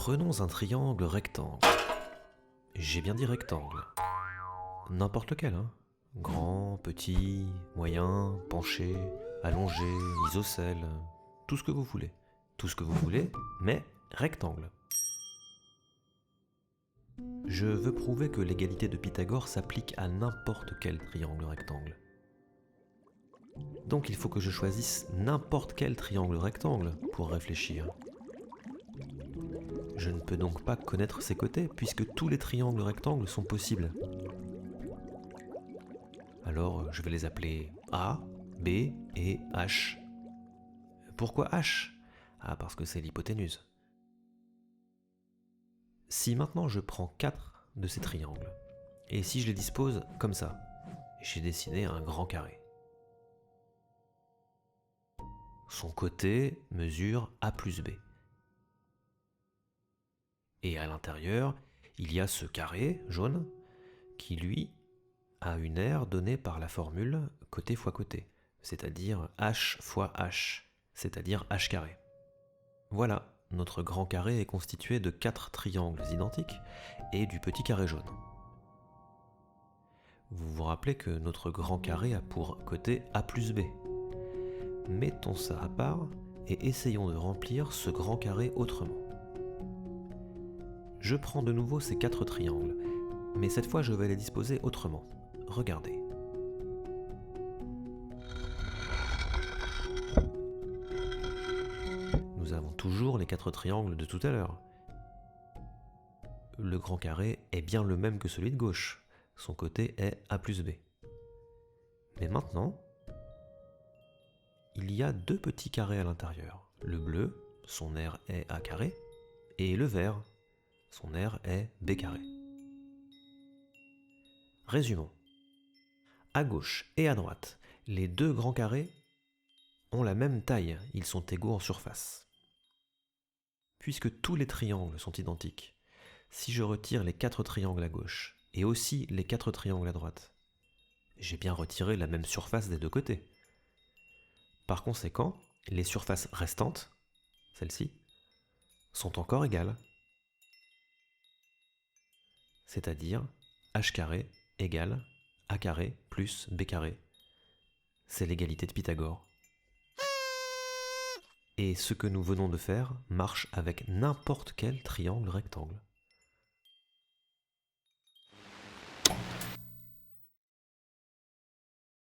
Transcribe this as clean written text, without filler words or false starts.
Prenons un triangle rectangle. J'ai bien dit rectangle. N'importe lequel, hein. Grand, petit, moyen, penché, allongé, isocèle, tout ce que vous voulez. Tout ce que vous voulez, mais rectangle. Je veux prouver que l'égalité de Pythagore s'applique à n'importe quel triangle rectangle. Donc il faut que je choisisse n'importe quel triangle rectangle pour réfléchir. Je ne peux donc pas connaître ses côtés puisque tous les triangles rectangles sont possibles. Alors je vais les appeler A, B et H. Pourquoi H? Ah, parce que c'est l'hypoténuse. Si maintenant je prends 4 de ces triangles, et si je les dispose comme ça, j'ai dessiné un grand carré. Son côté mesure A plus B. Et à l'intérieur, il y a ce carré jaune qui, lui, a une aire donnée par la formule côté fois côté, c'est-à-dire H fois H, c'est-à-dire H carré. Voilà, notre grand carré est constitué de 4 triangles identiques et du petit carré jaune. Vous vous rappelez que notre grand carré a pour côté A plus B. Mettons ça à part et essayons de remplir ce grand carré autrement. Je prends de nouveau ces 4 triangles, mais cette fois je vais les disposer autrement. Regardez. Nous avons toujours les 4 triangles de tout à l'heure. Le grand carré est bien le même que celui de gauche. Son côté est A plus B. Mais maintenant, il y a 2 petits carrés à l'intérieur. Le bleu, son aire est A carré, et le vert, son aire est B carré. Résumons. À gauche et à droite, les 2 grands carrés ont la même taille, ils sont égaux en surface. Puisque tous les triangles sont identiques, si je retire les 4 triangles à gauche et aussi les 4 triangles à droite, j'ai bien retiré la même surface des 2 côtés. Par conséquent, les surfaces restantes, celles-ci, sont encore égales. C'est-à-dire h carré égale a carré plus b carré. C'est l'égalité de Pythagore. Et ce que nous venons de faire marche avec n'importe quel triangle rectangle.